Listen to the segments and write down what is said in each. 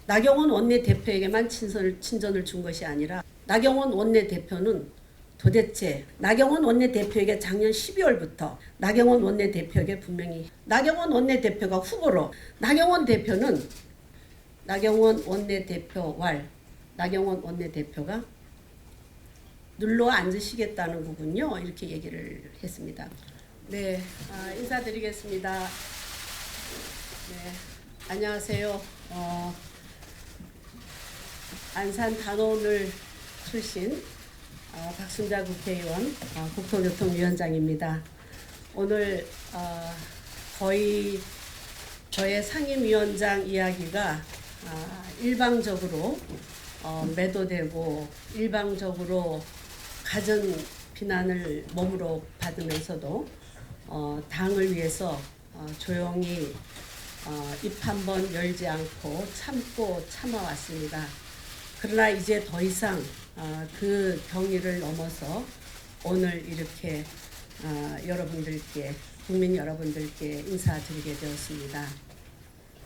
나경원 원내대표에게만 친전을 준 것이 아니라 나경원 원내대표는 도대체 나경원 원내대표에게 작년 12월부터 나경원 원내대표에게 분명히 나경원 원내대표가 후보로 나경원 대표는 나경원 원내대표왈 나경원 원내대표가 눌러 앉으시겠다는 거군요. 이렇게 얘기를 했습니다. 네, 인사드리겠습니다. 네, 안녕하세요. 안산 단원을 출신 박순자 국회의원 국토교통위원장입니다. 오늘 거의 저의 상임위원장 이야기가 일방적으로 매도되고 일방적으로 갖은 비난을 몸으로 받으면서도 당을 위해서 조용히 입 한 번 열지 않고 참고 참아왔습니다. 그러나 이제 더 이상 그 경위를 넘어서 오늘 이렇게 여러분들께 국민 여러분들께 인사드리게 되었습니다.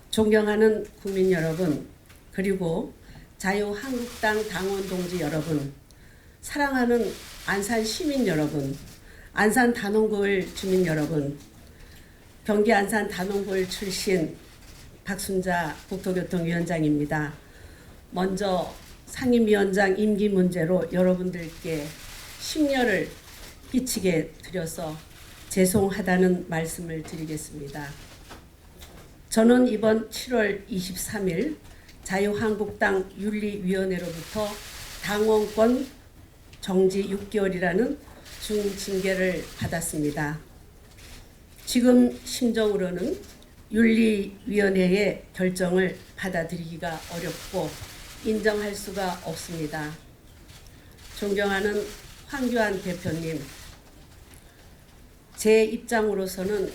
존경하는 국민 여러분, 그리고 자유한국당 당원 동지 여러분, 사랑하는 안산 시민 여러분, 안산 단원구을 주민 여러분, 경기 안산 단원구을 출신 박순자 국토교통위원장입니다. 먼저 상임위원장 임기 문제로 여러분들께 심려를 끼치게 드려서 죄송하다는 말씀을 드리겠습니다. 저는 이번 7월 23일 자유한국당 윤리위원회로부터 당원권 정지 6개월이라는 중징계를 받았습니다. 지금 심정으로는 윤리위원회의 결정을 받아들이기가 어렵고 인정할 수가 없습니다. 존경하는 황교안 대표님, 제 입장으로서는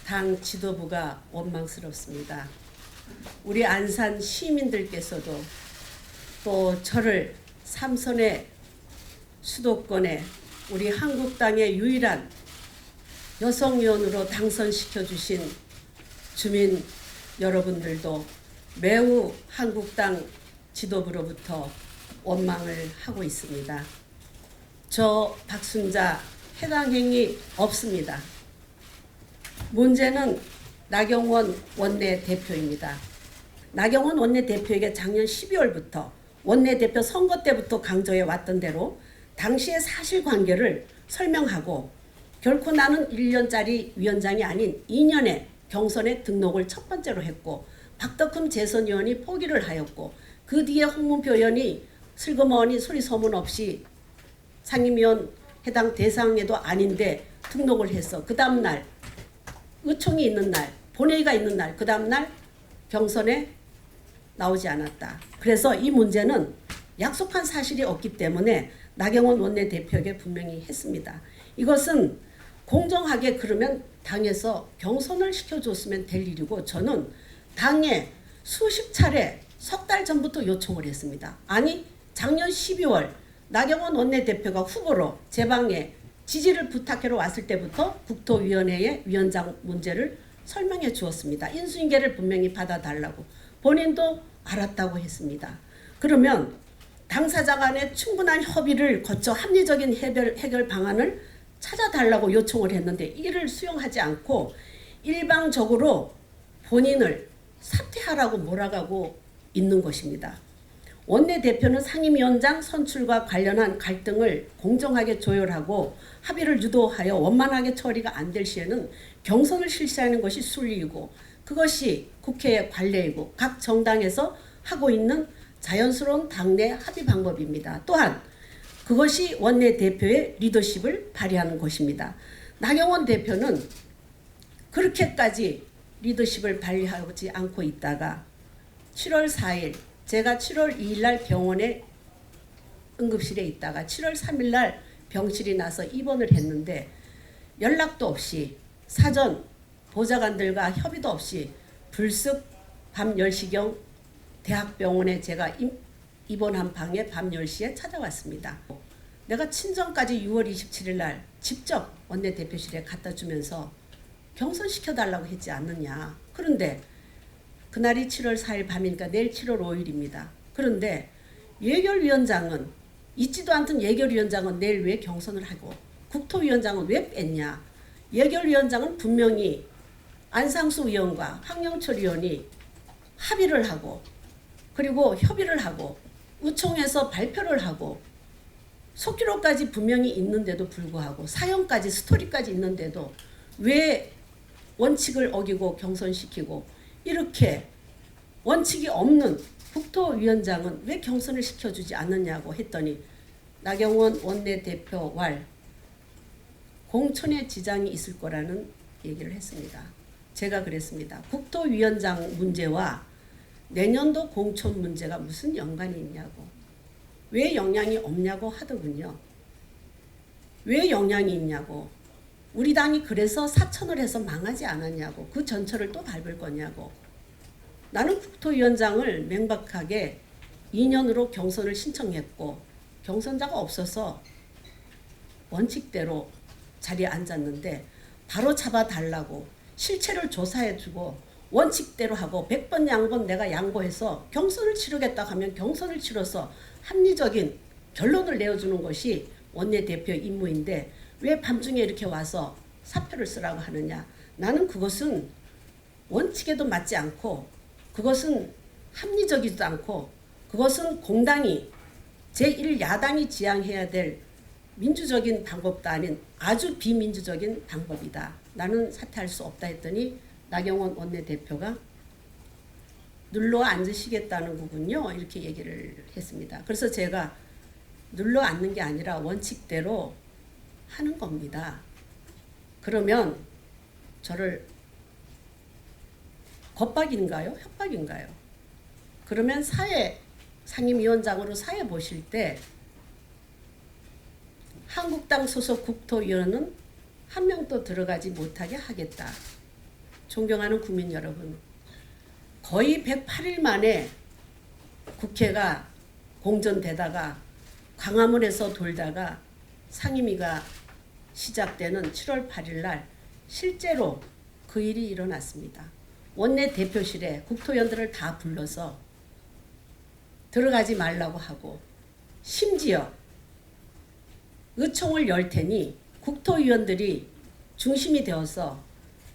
당 지도부가 원망스럽습니다. 우리 안산 시민들께서도 또 저를 삼선의 수도권에 우리 한국당의 유일한 여성위원으로 당선시켜 주신 주민 여러분들도 매우 한국당 지도부로부터 원망을 하고 있습니다. 저 박순자 해당 행위 없습니다. 문제는 나경원 원내대표입니다. 나경원 원내대표에게 작년 12월부터 원내대표 선거 때부터 강조해 왔던 대로 당시의 사실관계를 설명하고 결코 나는 1년짜리 위원장이 아닌 2년의 경선에 등록을 첫 번째로 했고 박덕흠 재선위원이 포기를 하였고 그 뒤에 홍문표 의원이 슬그머니 소리 소문 없이 상임위원 해당 대상에도 아닌데 등록을 해서 그 다음날 의총이 있는 날, 본회의가 있는 날, 그 다음날 경선에 나오지 않았다. 그래서 이 문제는 약속한 사실이 없기 때문에 나경원 원내대표에게 분명히 했습니다. 이것은 공정하게 그러면 당에서 경선을 시켜줬으면 될 일이고 저는 당에 수십 차례 석 달 전부터 요청을 했습니다. 아니 작년 12월 나경원 원내대표가 후보로 제 방에 지지를 부탁하러 왔을 때부터 국토위원회의 위원장 문제를 설명해 주었습니다. 인수인계를 분명히 받아달라고 본인도 알았다고 했습니다. 그러면 당사자 간에 충분한 협의를 거쳐 합리적인 해결 방안을 찾아달라고 요청을 했는데 이를 수용하지 않고 일방적으로 본인을 사퇴하라고 몰아가고 있는 것입니다. 원내대표는 상임위원장 선출과 관련한 갈등을 공정하게 조율하고 합의를 유도하여 원만하게 처리가 안 될 시에는 경선을 실시하는 것이 순리이고 그것이 국회의 관례이고 각 정당에서 하고 있는 자연스러운 당내 합의 방법입니다. 또한 그것이 원내대표의 리더십을 발휘하는 것입니다. 나경원 대표는 그렇게까지 리더십을 발휘하지 않고 있다가 7월 4일 제가 7월 2일 날 병원에 응급실에 있다가 7월 3일 날 병실이 나서 입원을 했는데 연락도 없이 사전 보좌관들과 협의도 없이 불쑥 밤 10시경 대학병원에 제가 입원한 방에 밤 10시에 찾아왔습니다. 내가 친정까지 6월 27일 날 직접 원내대표실에 갖다 주면서 경선시켜달라고 했지 않느냐. 그런데 그날이 7월 4일 밤이니까 내일 7월 5일입니다. 그런데 예결위원장은 있지도 않던 예결위원장은 내일 왜 경선을 하고 국토위원장은 왜 뺐냐. 예결위원장은 분명히 안상수 의원과 황영철 의원이 합의를 하고 그리고 협의를 하고 의총에서 발표를 하고 속기록까지 분명히 있는데도 불구하고 사연까지 스토리까지 있는데도 왜 원칙을 어기고 경선시키고 이렇게 원칙이 없는 국토위원장은 왜 경선을 시켜주지 않느냐고 했더니 나경원 원내대표 왈 공천에 지장이 있을 거라는 얘기를 했습니다. 제가 그랬습니다. 국토위원장 문제와 내년도 공천 문제가 무슨 연관이 있냐고. 왜 영향이 없냐고 하더군요. 왜 영향이 있냐고. 우리 당이 그래서 사천을 해서 망하지 않았냐고. 그 전철을 또 밟을 거냐고. 나는 국토위원장을 명백하게 2년으로 경선을 신청했고 경선자가 없어서 원칙대로 자리에 앉았는데 바로 잡아달라고 실체를 조사해주고 원칙대로 하고 100번 양번 내가 양보해서 경선을 치르겠다 하면 경선을 치러서 합리적인 결론을 내어주는 것이 원내대표의 임무인데 왜 밤중에 이렇게 와서 사표를 쓰라고 하느냐. 나는 그것은 원칙에도 맞지 않고 그것은 합리적이지도 않고 그것은 공당이 제1야당이 지향해야 될 민주적인 방법도 아닌 아주 비민주적인 방법이다. 나는 사퇴할 수 없다 했더니 나경원 원내대표가 눌러 앉으시겠다는 거군요. 이렇게 얘기를 했습니다. 그래서 제가 눌러 앉는 게 아니라 원칙대로 하는 겁니다. 그러면 저를 겁박인가요? 협박인가요? 그러면 사회 상임위원장으로 사회 보실 때 한국당 소속 국토위원은 한 명도 들어가지 못하게 하겠다. 존경하는 국민 여러분, 거의 108일 만에 국회가 공전되다가 광화문에서 돌다가 상임위가 시작되는 7월 8일 날 실제로 그 일이 일어났습니다. 원내대표실에 국토위원들을 다 불러서 들어가지 말라고 하고 심지어 의총을 열 테니 국토위원들이 중심이 되어서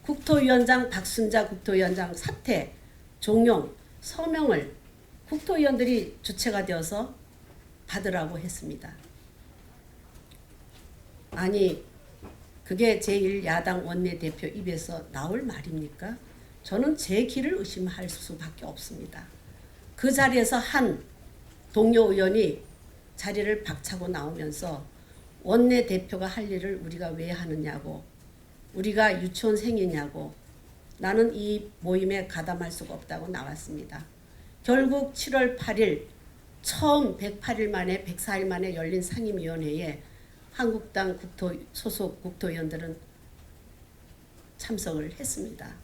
국토위원장 박순자 국토위원장 사퇴, 종용, 서명을 국토위원들이 주체가 되어서 받으라고 했습니다. 아니 그게 제1야당 원내대표 입에서 나올 말입니까? 저는 제 길을 의심할 수밖에 없습니다. 그 자리에서 한 동료 의원이 자리를 박차고 나오면서 원내대표가 할 일을 우리가 왜 하느냐고, 우리가 유치원생이냐고, 나는 이 모임에 가담할 수가 없다고 나왔습니다. 결국 7월 8일 처음 108일 만에 104일 만에 열린 상임위원회에 한국당 소속 국토위원들은 참석을 했습니다.